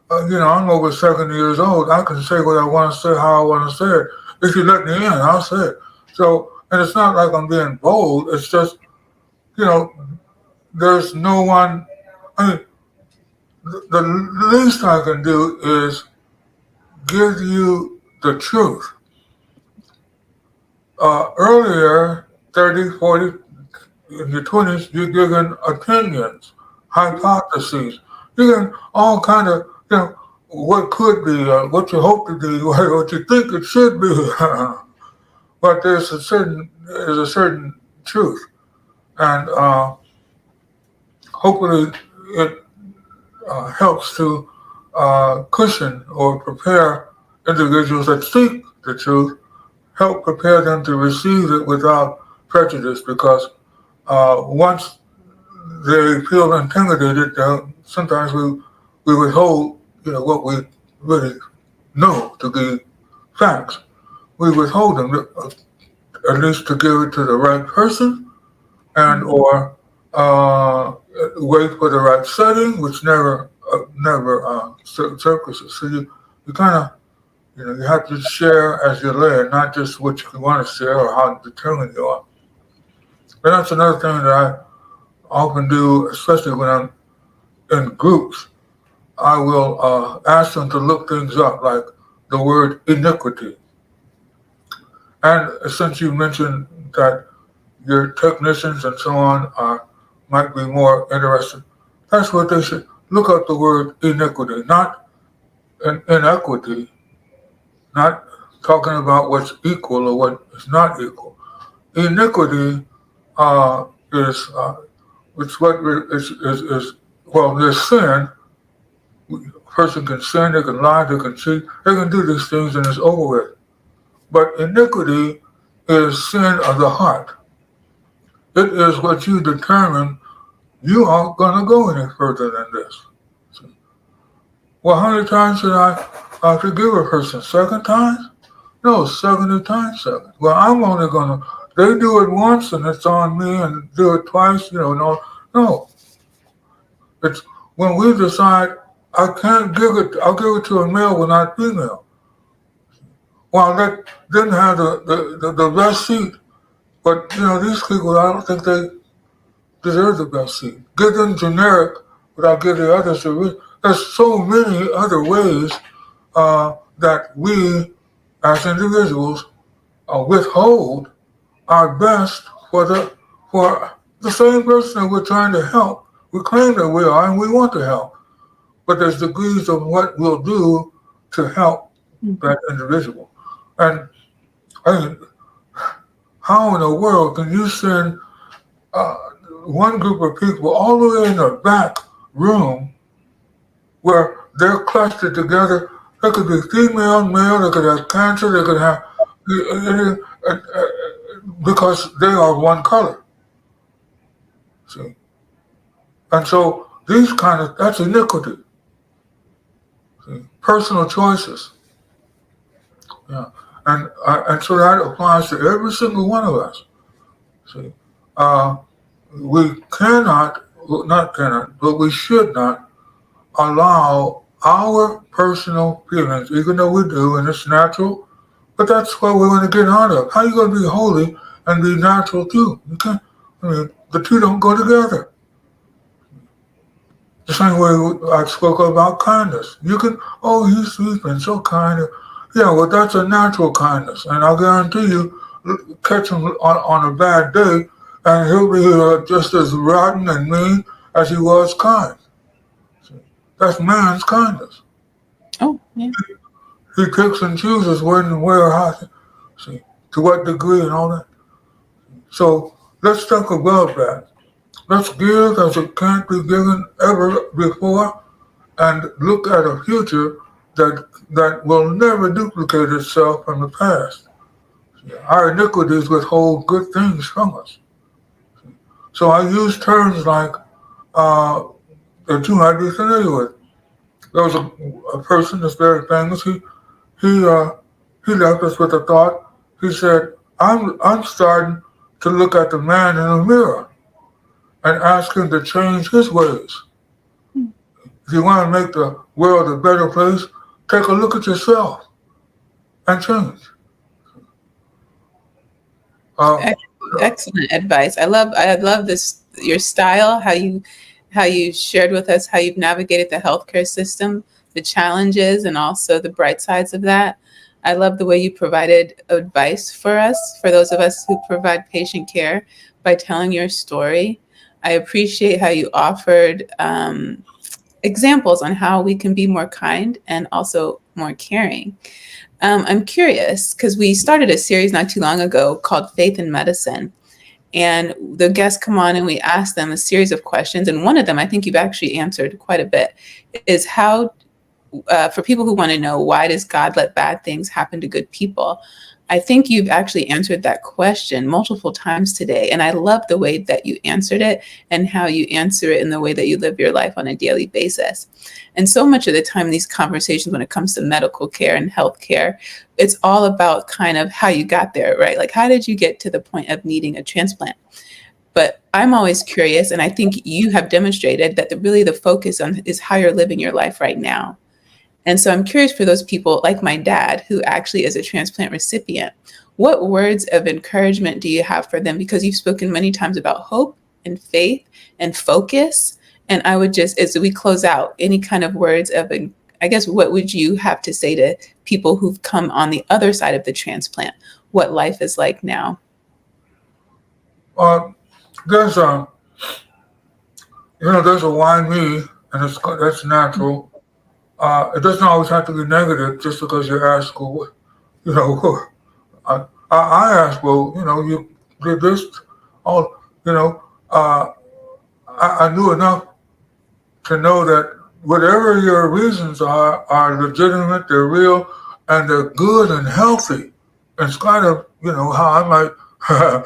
I'm over 70 years old. I can say what I want to say, how I want to say it. If you let me in, I'll say it. So, and it's not like I'm being bold. It's just, you know, there's no one. I mean, the least I can do is give you the truth. Earlier, 30, 40, in your 20s, you're given opinions, hypotheses. You get all kind of, what could be, what you hope to be, what you think it should be. But there's a certain truth, and hopefully it helps to cushion or prepare individuals that seek the truth, help prepare them to receive it without prejudice, because once they feel intimidated, sometimes we withhold, what we really know to be facts. We withhold them, at least to give it to the right person, and or wait for the right setting, which never surfaces. So you kind of, you have to share as you learn, not just what you want to share or how determined you are. And that's another thing that I often do, especially when I'm in groups. I will ask them to look things up, like the word iniquity. And since you mentioned that your technicians and so on might be more interested, that's what they should look up, the word iniquity, not inequity, not talking about what's equal or what is not equal. Iniquity is it's what is well, there's sin. A person can sin, they can lie, they can cheat, they can do these things, and it's over with. But iniquity is sin of the heart. It is what you determine you aren't going to go any further than this. Well, how many times should I forgive a person? 7 times? No, 70 times 7. Well, I'm only going to, they do it once and it's on me, and do it twice, no. No. It's when we decide, I can't give it, I'll give it to a male but not female. Well, that didn't have the best seat. But, these people, I don't think they deserve the best seat. Give them generic without giving the others a reason. There's so many other ways that we, as individuals, withhold our best for the same person that we're trying to help. We claim that we are and we want to help. But there's degrees of what we'll do to help that individual. And I mean, how in the world can you send uh, one group of people all the way in the back room where they're clustered together? They could be female, male, they could have cancer, they could have, because they are one color. See? And so that's iniquity. See? Personal choices. Yeah. And so that applies to every single one of us. See? Uh, we not cannot, but we should not allow our personal feelings, even though we do, and it's natural, but that's what we want to get out of. How are you going to be holy and be natural too? You can't, the two don't go together. The same way I spoke about kindness. You can, oh, he's been so kind. Yeah, well, that's a natural kindness. And I guarantee you, catch him on a bad day, and he'll be just as rotten and mean as he was kind. That's man's kindness. Oh, yeah. He picks and chooses when and where, how, see, to what degree and all that. So let's think about that. Let's give as it can't be given ever before, and look at a future that will never duplicate itself from the past. Our iniquities withhold good things from us. So I use terms like that you might be familiar with. There was a person that's very famous. He uh, he left us with a thought. He said, I'm starting to look at the man in the mirror and ask him to change his ways. If you want to make the world a better place, take a look at yourself and change. Uh, Excellent advice. I love this, your style, how you shared with us how you've navigated the healthcare system, the challenges and also the bright sides of that. I love the way you provided advice for us, for those of us who provide patient care, by telling your story. I appreciate how you offered examples on how we can be more kind and also more caring. I'm curious because we started a series not too long ago called Faith in Medicine. And the guests come on and we ask them a series of questions. And one of them, I think you've actually answered quite a bit, is how, for people who want to know, why does God let bad things happen to good people? I think you've actually answered that question multiple times today. And I love the way that you answered it and how you answer it in the way that you live your life on a daily basis. And so much of the time, these conversations, when it comes to medical care and healthcare, it's all about kind of how you got there, right? Like, how did you get to the point of needing a transplant? But I'm always curious, and I think you have demonstrated that really the focus on is how you're living your life right now. And so I'm curious for those people like my dad, who actually is a transplant recipient, what words of encouragement do you have for them? Because you've spoken many times about hope and faith and focus. And I would just, as we close out, any kind of words of, I guess, what would you have to say to people who've come on the other side of the transplant, what life is like now? Uh, there's a, there's a why me, and that's natural. It doesn't always have to be negative just because you ask, well, you know, I ask, well, you did this, all, you know, uh, I knew enough to know that whatever your reasons are legitimate, they're real, and they're good and healthy, in spite of, how I might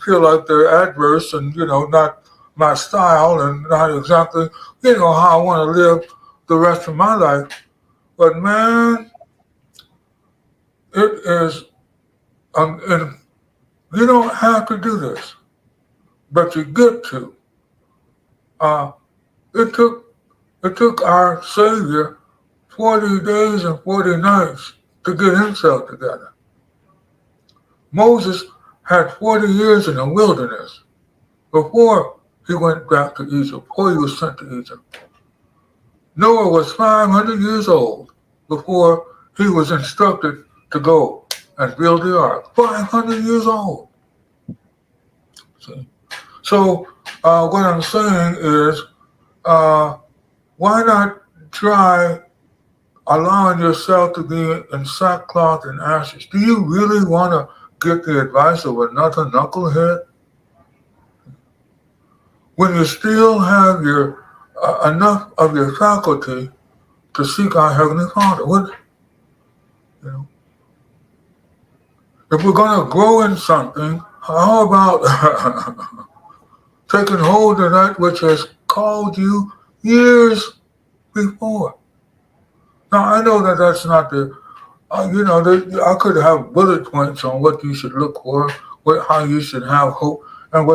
feel like they're adverse and, not my style and not exactly, how I want to live the rest of my life. But man, it is, and you don't have to do this, but you get to. Uh, it took it took our Savior 40 days and 40 nights to get himself together. Moses had 40 years in the wilderness before he went back to Egypt, before he was sent to Egypt. Noah was 500 years old before he was instructed to go and build the ark. 500 years old. See? So what I'm saying is, uh, why not try allowing yourself to be in sackcloth and ashes? Do you really want to get the advice of another knucklehead when you still have your enough of your faculty to seek our Heavenly Father? You know, if we're going to grow in something, how about taking hold of that which has called you years before? Now, I know that that's not I could have bullet points on what you should look for, how you should have hope, and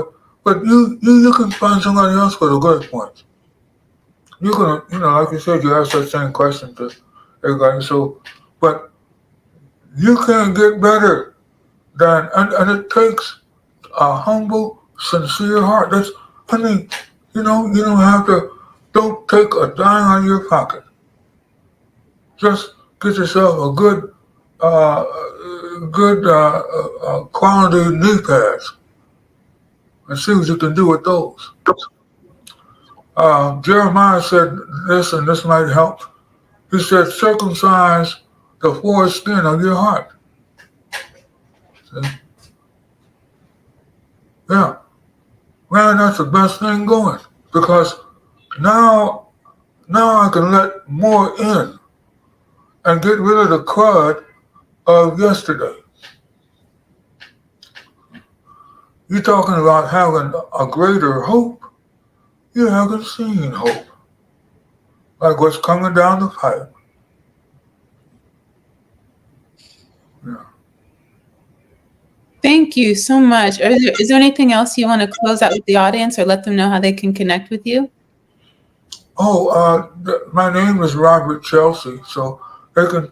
but you can find somebody else with a good point. You can, like you said, you ask that same question to everybody. So, but you can't get better and it takes a humble, sincere heart. I mean, you don't have to, don't take a dime out of your pocket. Just get yourself a uh, good quality knee pads and see what you can do with those. Jeremiah said this, and this might help. He said, circumcise the foreskin of your heart. See? Yeah, man, that's the best thing going because now, now I can let more in and get rid of the crud of yesterday. You're talking about having a greater hope. You haven't seen hope, like what's coming down the pipe. Yeah. Thank you so much. Is there anything else you want to close out with the audience or let them know how they can connect with you? Oh, my name is Robert Chelsea, so they can,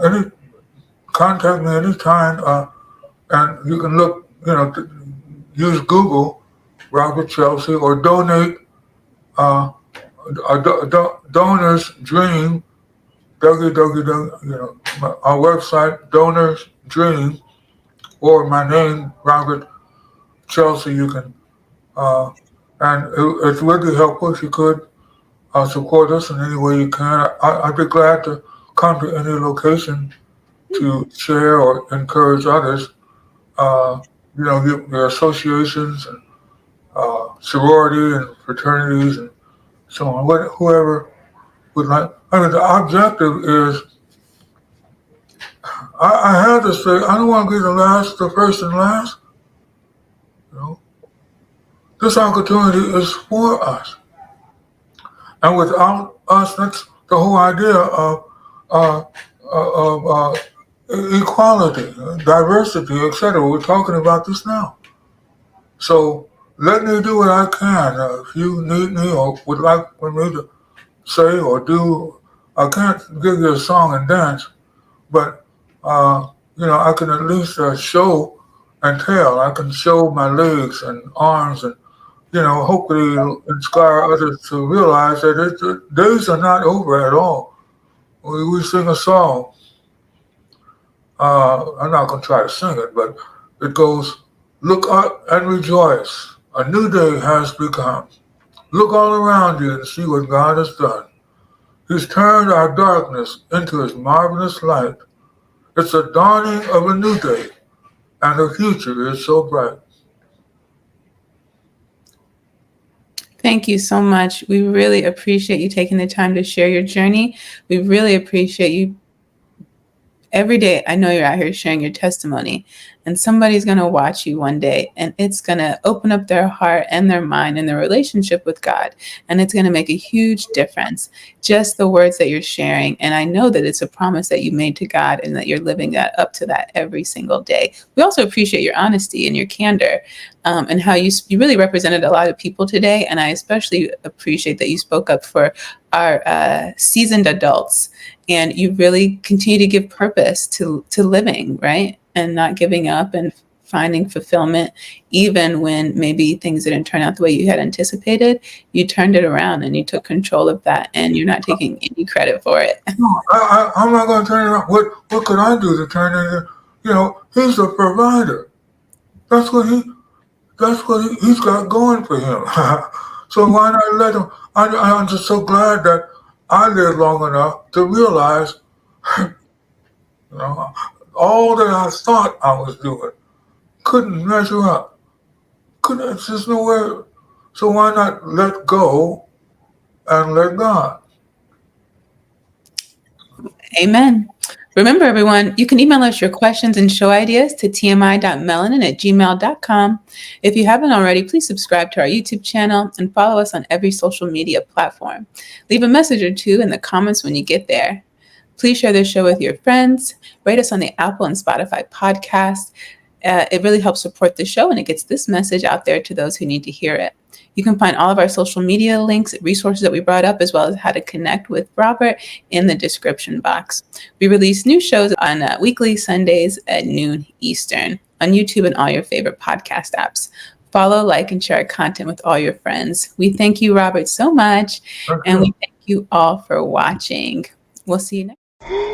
any contact me anytime, and you can look, use Google Robert Chelsea or donate Donors Dream, www, our website, Donors Dream, or my name, Robert Chelsea. You can And it's really helpful if you could support us in any way you can. I'd be glad to come to any location to share or encourage others. Uh, your associations and sorority and fraternities and so on. Whoever would like. I mean, the objective is. I had to say I don't want to be the first and last. You know, this opportunity is for us, and without us, that's the whole idea of uh, equality, diversity, etc. We're talking about this now. So let me do what I can. If you need me or would like for me to say or do, I can't give you a song and dance, but I can at least show and tell. I can show my legs and arms and hopefully inspire others to realize that the days are not over at all. We sing a song. I'm not going to try to sing it, but it goes, look up and rejoice. A new day has begun. Look all around you and see what God has done. He's turned our darkness into his marvelous light. It's the dawning of a new day, and the future is so bright. Thank you so much. We really appreciate you taking the time to share your journey. We really appreciate you. Every day, I know you're out here sharing your testimony, and somebody's going to watch you one day, and it's going to open up their heart and their mind and their relationship with God, and it's going to make a huge difference. Just the words that you're sharing, and I know that it's a promise that you made to God and that you're living that up to that every single day. We also appreciate your honesty and your candor, and how you really represented a lot of people today, and I especially appreciate that you spoke up for our seasoned adults, and you really continue to give purpose to living, right? And not giving up and finding fulfillment, even when maybe things didn't turn out the way you had anticipated. You turned it around and you took control of that, and you're not taking any credit for it. No, I'm not going to turn it around. What could I do to turn it around? He's a provider. That's what he's got going for him. So why not let him? I'm just so glad that I lived long enough to realize, all that I thought I was doing couldn't measure up. It's just nowhere. So why not let go and let God? Amen. Remember, everyone, you can email us your questions and show ideas to tmi.melanin@gmail.com. If you haven't already, please subscribe to our YouTube channel and follow us on every social media platform. Leave a message or two in the comments when you get there. Please share this show with your friends. Rate us on the Apple and Spotify podcast. It really helps support the show, and it gets this message out there to those who need to hear it. You can find all of our social media links, resources that we brought up, as well as how to connect with Robert in the description box. We release new shows on weekly Sundays at noon Eastern on YouTube and all your favorite podcast apps. Follow, like, and share our content with all your friends. We thank you, Robert, so much, and we thank you all for watching. We'll see you next time.